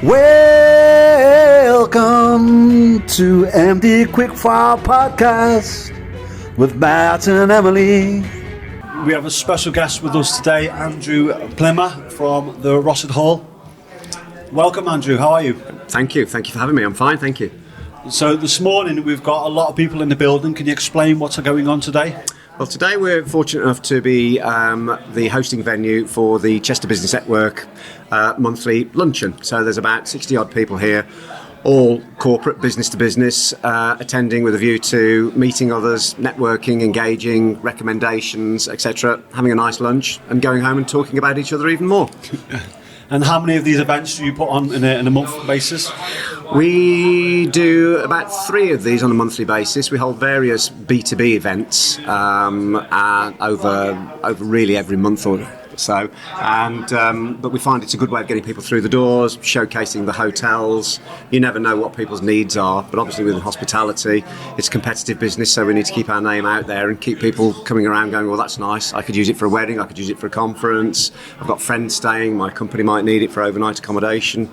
Welcome to MD Quickfire Podcast with Matt and Emily. We have a special guest with us today, Andrew Plimmer from the Rossett Hall. Welcome, Andrew. How are you? Thank you for having me. I'm fine, thank you. So this morning we've got a lot of people in the building. Can you explain what's going on today? Well, today we're fortunate enough to be the hosting venue for the Chester Business Network monthly luncheon. So there's about 60 odd people here, all corporate, business to business, attending with a view to meeting others, networking, engaging, recommendations, etc., having a nice lunch and going home and talking about each other even more. And how many of these events do you put on in a month basis? We do about 3 of these on a monthly basis. We hold various B2B events over really every month or so, but we find it's a good way of getting people through the doors, showcasing the hotels. You never know what people's needs are, but obviously within hospitality it's a competitive business, so we need to keep our name out there and keep people coming around going, well, that's nice, I could use it for a wedding, I could use it for a conference, I've got friends staying, my company might need it for overnight accommodation.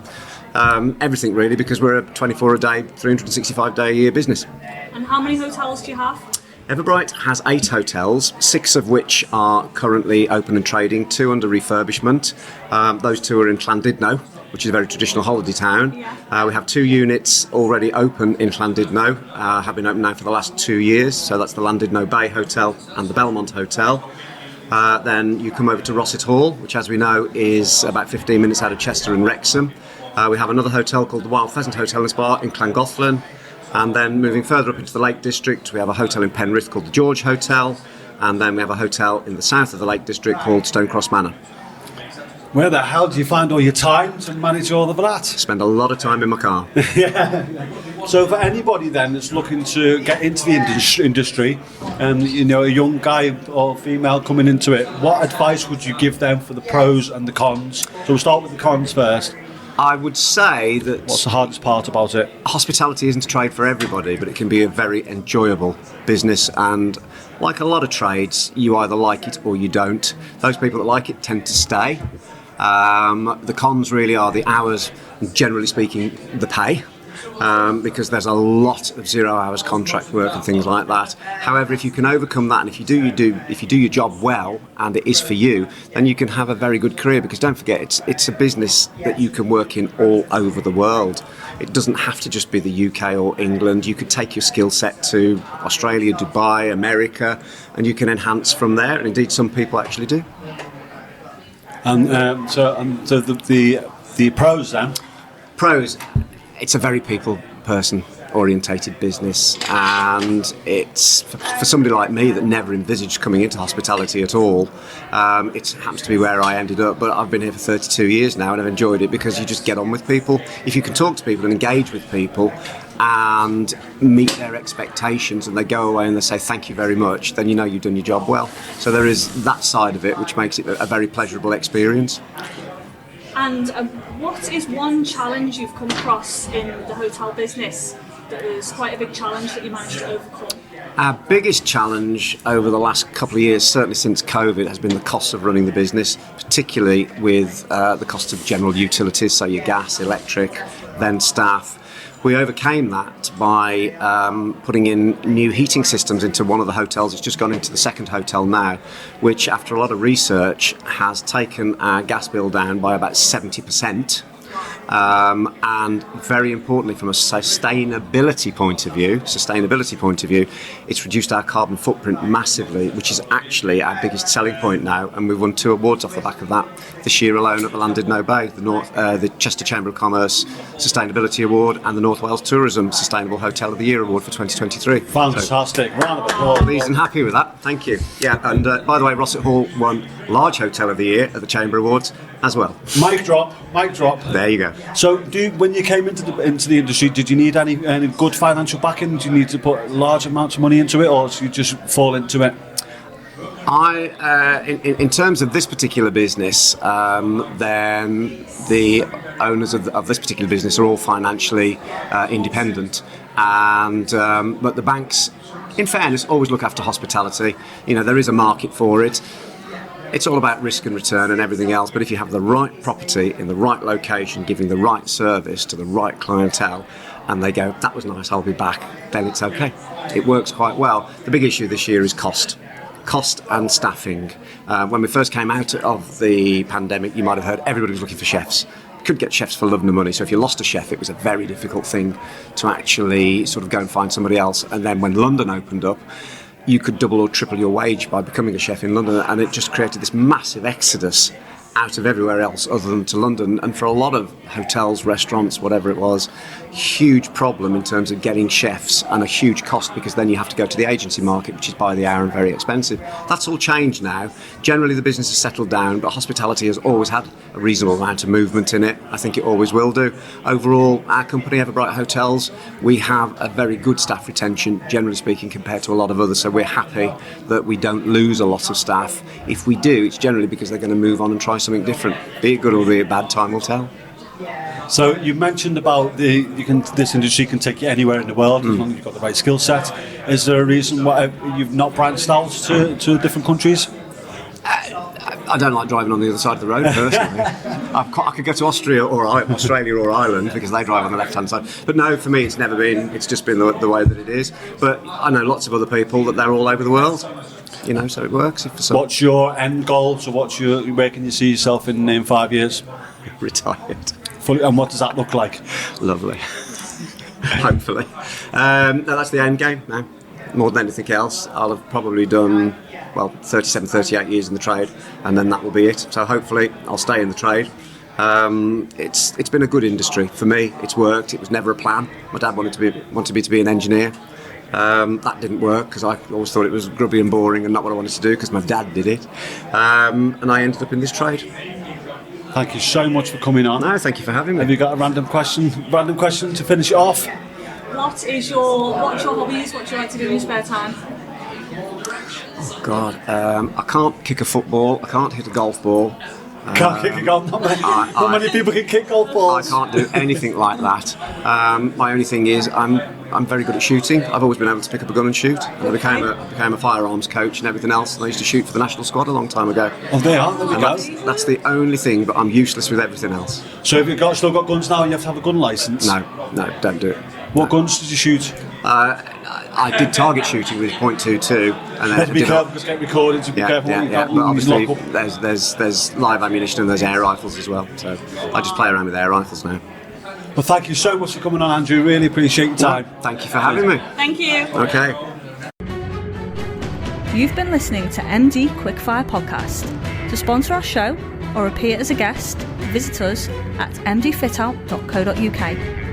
Everything really, because we're a 24 a day, 365 day a year business. And how many hotels do you have? Everbright has 8 hotels, 6 of which are currently open and trading, 2 under refurbishment. Those 2 are in Llandudno, which is a very traditional holiday town. Yeah. We have 2 units already open in Llandudno, have been open now for the last 2 years, so that's the Llandudno Bay Hotel and the Belmont Hotel. Then you come over to Rossett Hall, which as we know is about 15 minutes out of Chester and Wrexham. We have another hotel called the Wild Pheasant Hotel and Spa in Llangollen. And then moving further up into the Lake District, we have a hotel in Penrith called the George Hotel, and then we have a hotel in the south of the Lake District called Stonecross Manor. Where the hell do you find all your time to manage all of that? Spend a lot of time in my car. Yeah. So for anybody then that's looking to get into the industry, and a young guy or female coming into it, what advice would you give them for the pros and the cons? So we'll start with the cons first. I would say that... What's the hardest part about it? Hospitality isn't a trade for everybody, but it can be a very enjoyable business, and like a lot of trades, you either like it or you don't. Those people that like it tend to stay. The cons really are the hours, and generally speaking, the pay. Because there's a lot of 0 hours contract work and things like that. However, if you can overcome that, and if you do your job well, and it is for you, then you can have a very good career. Because don't forget, it's a business that you can work in all over the world. It doesn't have to just be the UK or England. You could take your skill set to Australia, Dubai, America, and you can enhance from there. And indeed, some people actually do. And so the pros then? Pros. It's a very people-person orientated business, and it's for somebody like me that never envisaged coming into hospitality at all. It happens to be where I ended up, but I've been here for 32 years now and I've enjoyed it because you just get on with people. If you can talk to people and engage with people and meet their expectations and they go away and they say thank you very much, then you know you've done your job well. So there is that side of it which makes it a very pleasurable experience. And what is one challenge you've come across in the hotel business that was quite a big challenge that you managed to overcome? Our biggest challenge over the last couple of years, certainly since COVID, has been the cost of running the business, particularly with the cost of general utilities, so your gas, electric, then staff. We overcame that by putting in new heating systems into one of the hotels. It's just gone into the second hotel now, which after a lot of research has taken our gas bill down by about 70%. And very importantly, from a sustainability point of view, it's reduced our carbon footprint massively, which is actually our biggest selling point now. And we've won 2 awards off the back of that this year alone at the Llandudno Bay, the Chester Chamber of Commerce Sustainability Award and the North Wales Tourism Sustainable Hotel of the Year Award for 2023. Fantastic. So, round of applause. Pleased and happy with that. Thank you. Yeah, and by the way, Rossett Hall won Large Hotel of the Year at the Chamber Awards as well. Mic drop. There you go. So, when you came into the industry, did you need any good financial backing? Did you need to put large amounts of money into it, or did you just fall into it? In terms of this particular business, then the owners of this particular business are all financially independent, and but the banks, in fairness, always look after hospitality. There is a market for it. It's all about risk and return and everything else, but if you have the right property in the right location, giving the right service to the right clientele, and they go, that was nice, I'll be back, then it's okay. It works quite well. The big issue this year is cost and staffing. When we first came out of the pandemic, you might have heard everybody was looking for chefs. Could get chefs for love nor money, so if you lost a chef, it was a very difficult thing to actually sort of go and find somebody else. And then when London opened up, you could double or triple your wage by becoming a chef in London, and it just created this massive exodus out of everywhere else other than to London. And for a lot of hotels, restaurants, whatever it was, huge problem in terms of getting chefs, and a huge cost, because then you have to go to the agency market, which is by the hour and very expensive. That's all changed now. Generally the business has settled down, but hospitality has always had a reasonable amount of movement in it. I think it always will do. Overall, our company, Everbright Hotels, we have a very good staff retention, generally speaking, compared to a lot of others, so we're happy that we don't lose a lot of staff. If we do, it's generally because they're going to move on and try something different. Be it good or be it bad, time will tell. So you mentioned about this industry can take you anywhere in the world as long as you've got the right skill set. Is there a reason why you've not branched out to different countries? I don't like driving on the other side of the road personally. I could go to Australia or Ireland because they drive on the left-hand side. But no, for me it's never been. It's just been the way that it is. But I know lots of other people that they're all over the world. You know, so it works. What's your end goal? So where can you see yourself in 5 years? Retired. And what does that look like? Lovely. Hopefully. No, that's the end game now. More than anything else, I'll have probably done, 37, 38 years in the trade, and then that will be it. So hopefully I'll stay in the trade. It's been a good industry. For me, it's worked. It was never a plan. My dad wanted me to be an engineer. That didn't work because I always thought it was grubby and boring and not what I wanted to do because my dad did it. And I ended up in this trade. Thank you so much for coming on. No, thank you for having me. Have you got a random question to finish it off? What's your hobbies? What do you like to do in your spare time? Oh God, I can't kick a football. I can't hit a golf ball. Can't kick a golf. Not many people can kick golf balls. I can't do anything like that. My only thing is I'm very good at shooting. I've always been able to pick up a gun and shoot. And I became a firearms coach and everything else. And I used to shoot for the national squad a long time ago. Oh, there we go. That's the only thing, but I'm useless with everything else. So have you still got guns now? You have to have a gun licence? No, don't do it. What guns did you shoot? I did target shooting with .22, and then Be careful because get recorded. So be careful. But obviously, there's live ammunition and there's air rifles as well. So I just play around with air rifles now. Well, thank you so much for coming on, Andrew. Really appreciate your time. Thank you for having me. Thank you. Okay. You've been listening to MD Quickfire Podcast. To sponsor our show or appear as a guest, visit us at mdfitout.co.uk.